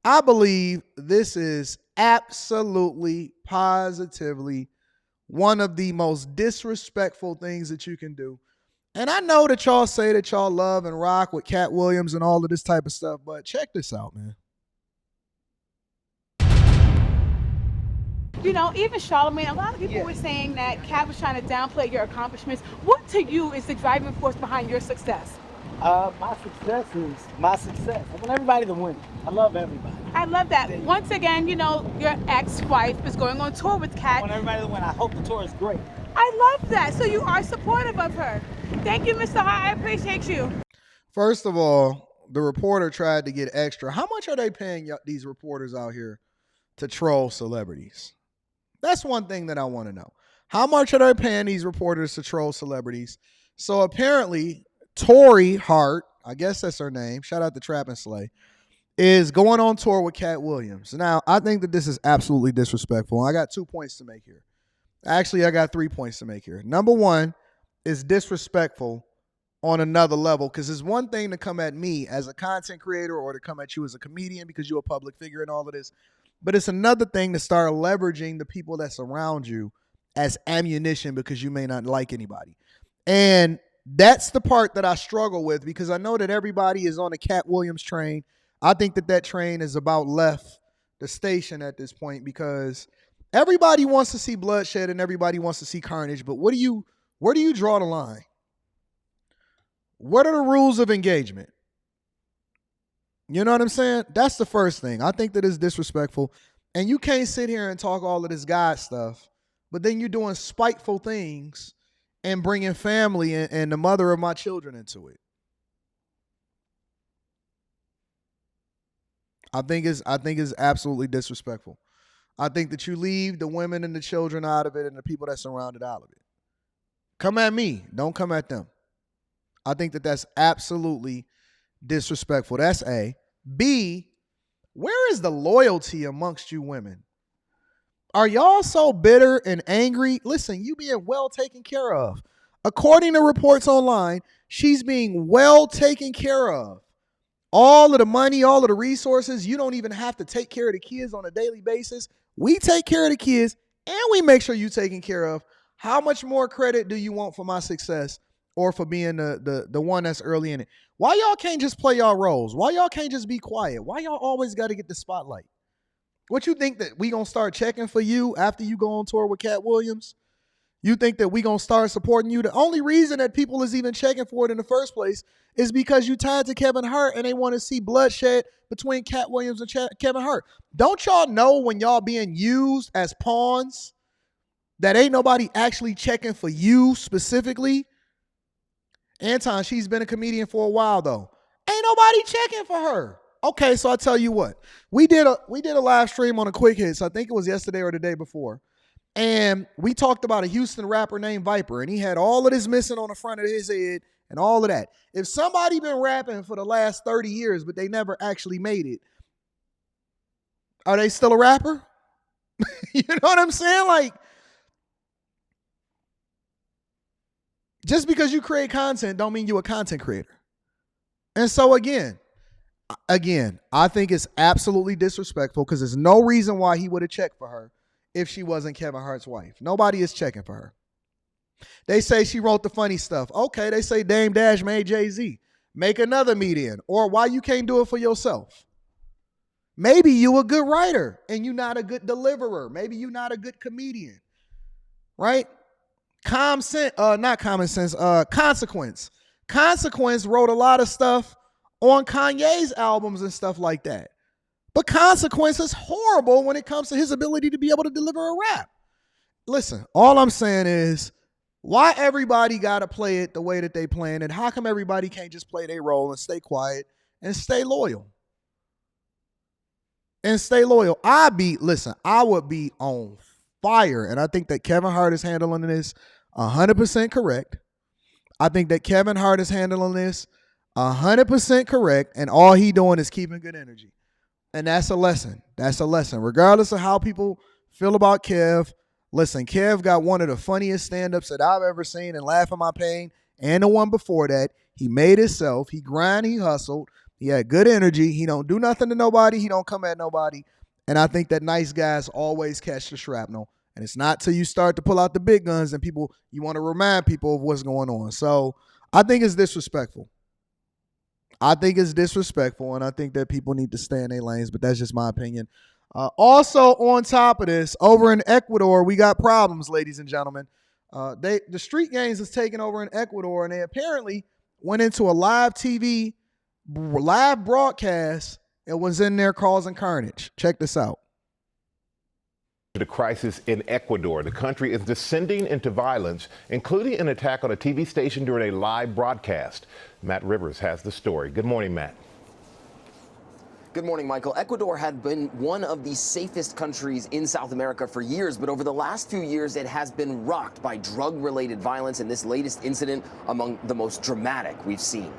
I believe this is absolutely, positively one of the most disrespectful things that you can do. And I know that y'all say that y'all love and rock with Katt Williams and all of this type of stuff, but check this out, man. Even Charlemagne, a lot of people were saying that Katt was trying to downplay your accomplishments. What to you is the driving force behind your success? My success is my success. I want everybody to win. I love everybody. I love that. Once again, your ex-wife is going on tour with I Katt. want everybody to win. I hope the tour is great. I love that. So you are supportive of her. Thank you, Mr. Hart. I appreciate you. First of all, the reporter tried to get extra. How much are they paying these reporters out here to troll celebrities? That's one thing that I want to know. How much are they paying these reporters to troll celebrities? So apparently, Tori Hart, I guess that's her name, shout out to Trap and Slay, is going on tour with Katt Williams. Now, I think that this is absolutely disrespectful. I got 2 points to make here. Actually, I got 3 points to make here. Number one is disrespectful on another level, because it's one thing to come at me as a content creator or to come at you as a comedian because you're a public figure and all of this. But it's another thing to start leveraging the people that surround you as ammunition because you may not like anybody. And that's the part that I struggle with, because I know that everybody is on a Katt Williams train. I think that train is about left the station at this point, because everybody wants to see bloodshed and everybody wants to see carnage. But where do you draw the line? What are the rules of engagement? You know what I'm saying? That's the first thing. I think that is disrespectful. And you can't sit here and talk all of this God stuff, but then you're doing spiteful things and bringing family and the mother of my children into it. I think it's absolutely disrespectful. I think that you leave the women and the children out of it and the people that surround it out of it. Come at me. Don't come at them. I think that that's absolutely disrespectful. That's A. B, where is the loyalty amongst you women? Are y'all so bitter and angry? Listen, you being well taken care of. According to reports online, she's being well taken care of. All of the money, all of the resources, you don't even have to take care of the kids on a daily basis. We take care of the kids and we make sure you're taken care of. How much more credit do you want for my success or for being the one that's early in it? Why y'all can't just play y'all roles? Why y'all can't just be quiet? Why y'all always got to get the spotlight? What you think that we going to start checking for you after you go on tour with Katt Williams? You think that we going to start supporting you? The only reason that people is even checking for it in the first place is because you tied to Kevin Hart and they want to see bloodshed between Katt Williams and Kevin Hart. Don't y'all know when y'all being used as pawns that ain't nobody actually checking for you specifically? Anton, she's been a comedian for a while though. Ain't nobody checking for her. Okay, so I tell you what. We did a live stream on a Quick Hits. I think it was yesterday or the day before. And we talked about a Houston rapper named Viper, and he had all of this missing on the front of his head and all of that. If somebody been rapping for the last 30 years, but they never actually made it, are they still a rapper? You know what I'm saying? Like, just because you create content don't mean you're a content creator. And so again, I think it's absolutely disrespectful because there's no reason why he would have checked for her if she wasn't Kevin Hart's wife. Nobody is checking for her. They say she wrote the funny stuff. Okay, they say Dame Dash made Jay-Z. Make another median. Or why you can't do it for yourself? Maybe you a good writer and you're not a good deliverer. Maybe you're not a good comedian. Right? Consequence. Consequence wrote a lot of stuff on Kanye's albums and stuff like that. But Consequence is horrible when it comes to his ability to be able to deliver a rap. Listen, all I'm saying is, why everybody got to play it the way that they playing it? How come everybody can't just play their role and stay quiet and stay loyal? And stay loyal. I would be on fire. And I think that Kevin Hart is handling this 100% correct. I think that Kevin Hart is handling this 100% correct. And all he doing is keeping good energy. And that's a lesson. That's a lesson. Regardless of how people feel about Kev, listen, Kev got one of the funniest stand-ups that I've ever seen and Laugh at My Pain and the one before that. He made himself. He grinded. He hustled. He had good energy. He don't do nothing to nobody. He don't come at nobody. And I think that nice guys always catch the shrapnel. And it's not till you start to pull out the big guns and you want to remind people of what's going on. So I think it's disrespectful. I think it's disrespectful, and I think that people need to stay in their lanes, but that's just my opinion. Also, on top of this, over in Ecuador, we got problems, ladies and gentlemen. The street gangs is taking over in Ecuador, and they apparently went into a live broadcast and was in there causing carnage. Check this out. The crisis in Ecuador. The country is descending into violence, including an attack on a TV station during a live broadcast. Matt Rivers has the story. Good morning, Matt. Good morning, Michael. Ecuador had been one of the safest countries in South America for years, but over the last few years, it has been rocked by drug-related violence, and this latest incident among the most dramatic we've seen.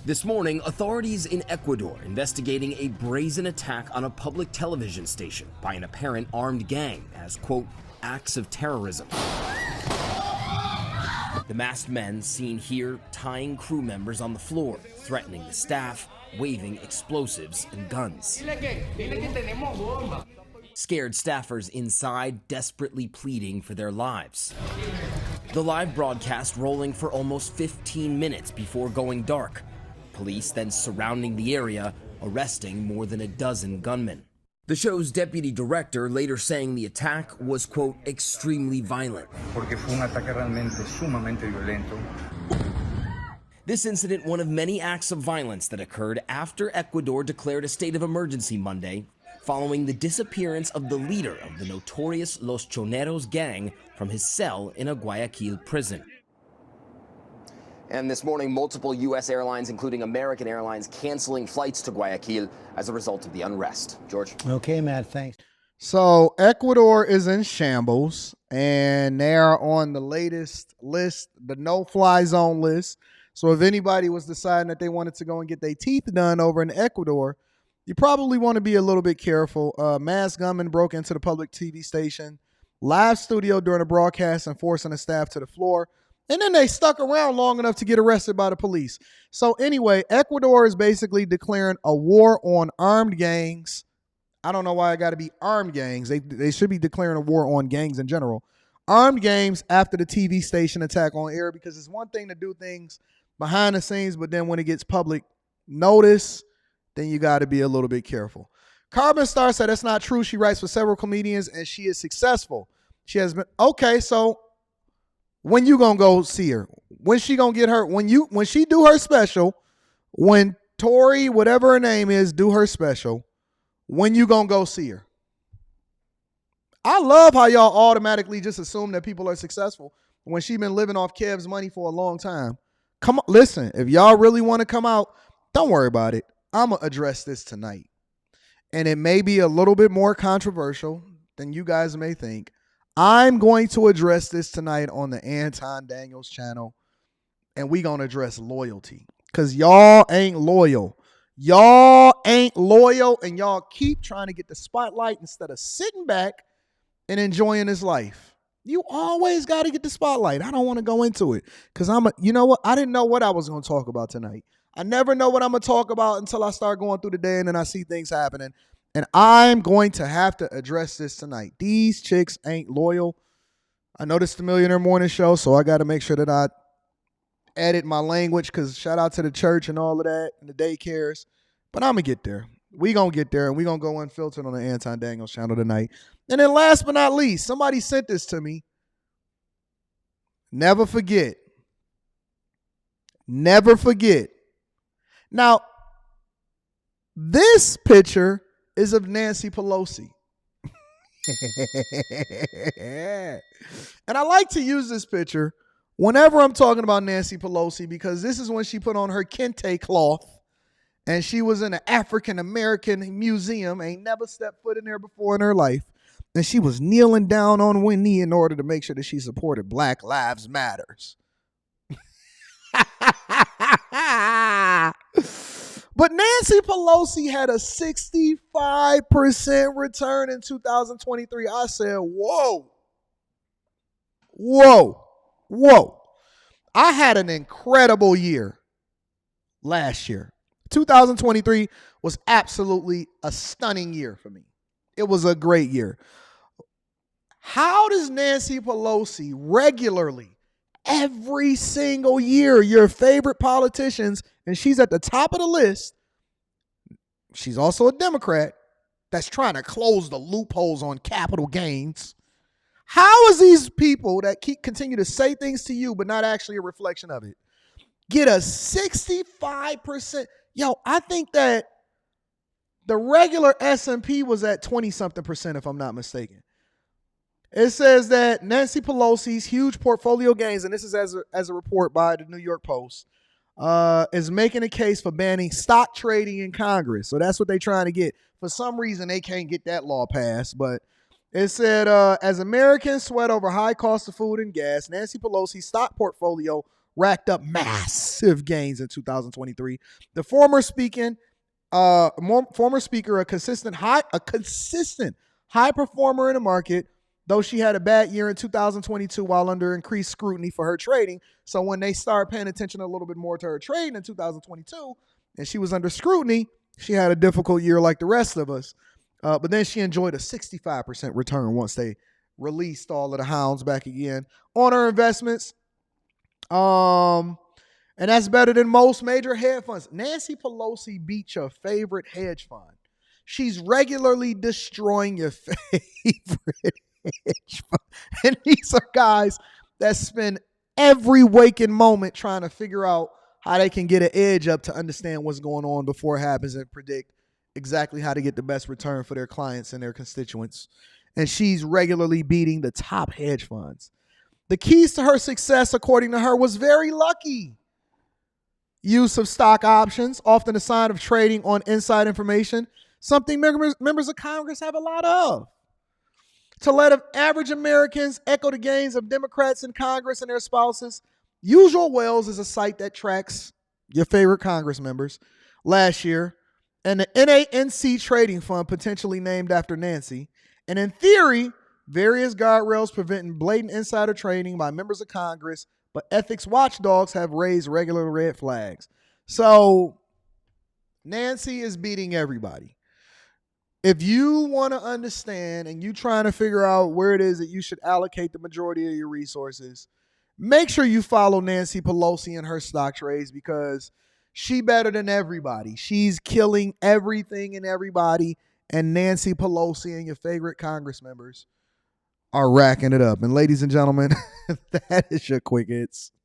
This morning, authorities in Ecuador investigating a brazen attack on a public television station by an apparent armed gang as, quote, acts of terrorism. The masked men seen here tying crew members on the floor, threatening the staff, waving explosives and guns. Scared staffers inside desperately pleading for their lives. The live broadcast rolling for almost 15 minutes before going dark. Police then surrounding the area, arresting more than a dozen gunmen. The show's deputy director later saying the attack was, quote, extremely violent. This incident, one of many acts of violence that occurred after Ecuador declared a state of emergency Monday, following the disappearance of the leader of the notorious Los Choneros gang from his cell in a Guayaquil prison. And this morning, multiple U.S. airlines, including American Airlines, canceling flights to Guayaquil as a result of the unrest. George? Okay, Matt, thanks. So Ecuador is in shambles, and they are on the latest list, the no-fly zone list. So if anybody was deciding that they wanted to go and get their teeth done over in Ecuador, you probably want to be a little bit careful. Masked gunmen broke into the public TV station, live studio during a broadcast and forcing the staff to the floor. And then they stuck around long enough to get arrested by the police. So anyway, Ecuador is basically declaring a war on armed gangs. I don't know why it got to be armed gangs. They should be declaring a war on gangs in general. Armed gangs after the TV station attack on air, because it's one thing to do things behind the scenes, but then when it gets public notice, then you got to be a little bit careful. Carbon Star said that's not true. She writes for several comedians and she is successful. She has been, okay, so when you gonna go see her? When she gonna get her? When she do her special, when Tori, whatever her name is, do her special, when you gonna go see her? I love how y'all automatically just assume that people are successful when she been living off Kev's money for a long time. Come on, listen, if y'all really want to come out, don't worry about it. I'm gonna address this tonight. And it may be a little bit more controversial than you guys may think. I'm going to address this tonight on the Anton Daniels channel, and we going to address loyalty, because y'all ain't loyal. Y'all ain't loyal, and y'all keep trying to get the spotlight instead of sitting back and enjoying this life. You always got to get the spotlight. I don't want to go into it because you know what? I didn't know what I was going to talk about tonight. I never know what I'm going to talk about until I start going through the day and then I see things happening. And I'm going to have to address this tonight. These chicks ain't loyal. I know this is the Millionaire Morning Show, so I got to make sure that I edit my language, because shout out to the church and all of that and the daycares. But I'm going to get there. We going to get there, and we going to go unfiltered on the Anton Daniels channel tonight. And then last but not least, somebody sent this to me. Never forget. Never forget. Now, this picture is of Nancy Pelosi. And I like to use this picture whenever I'm talking about Nancy Pelosi, because this is when she put on her kente cloth and she was in an African American museum, ain't never stepped foot in there before in her life. And she was kneeling down on one knee in order to make sure that she supported Black Lives Matters. But Nancy Pelosi had a 65% return in 2023. I said, whoa. I had an incredible year last year. 2023 was absolutely a stunning year for me. It was a great year. How does Nancy Pelosi regularly, every single year, your favorite politicians, and she's at the top of the list, she's also a Democrat that's trying to close the loopholes on capital gains. How is these people that continue to say things to you but not actually a reflection of it get a 65%? Yo, I think that the regular S&P was at 20-something% if I'm not mistaken. It says that Nancy Pelosi's huge portfolio gains, and this is as a report by the New York Post, is making a case for banning stock trading in Congress. So that's what they're trying to get. For some reason, they can't get that law passed, but it said, as Americans sweat over high cost of food and gas, Nancy Pelosi's stock portfolio racked up massive gains in 2023. The former speaker, a consistent high performer in the market, though she had a bad year in 2022 while under increased scrutiny for her trading. So when they started paying attention a little bit more to her trading in 2022, and she was under scrutiny, she had a difficult year like the rest of us. But then she enjoyed a 65% return once they released all of the hounds back again on her investments. And that's better than most major hedge funds. Nancy Pelosi beat your favorite hedge fund. She's regularly destroying your favorite hedge fund. And these are guys that spend every waking moment trying to figure out how they can get an edge up to understand what's going on before it happens and predict exactly how to get the best return for their clients and their constituents. And she's regularly beating the top hedge funds. The keys to her success, according to her, was very lucky. Use of stock options, often a sign of trading on inside information, something members of Congress have a lot of. To let average Americans echo the gains of Democrats in Congress and their spouses, Usual Wells is a site that tracks your favorite Congress members. Last year, and the NANC trading fund potentially named after Nancy. And in theory, various guardrails preventing blatant insider trading by members of Congress, but ethics watchdogs have raised regular red flags. So Nancy is beating everybody. If you want to understand and you trying to figure out where it is that you should allocate the majority of your resources, make sure you follow Nancy Pelosi and her stock trades because she better than everybody. She's killing everything and everybody. And Nancy Pelosi and your favorite Congress members are racking it up. And ladies and gentlemen, that is your quick hits.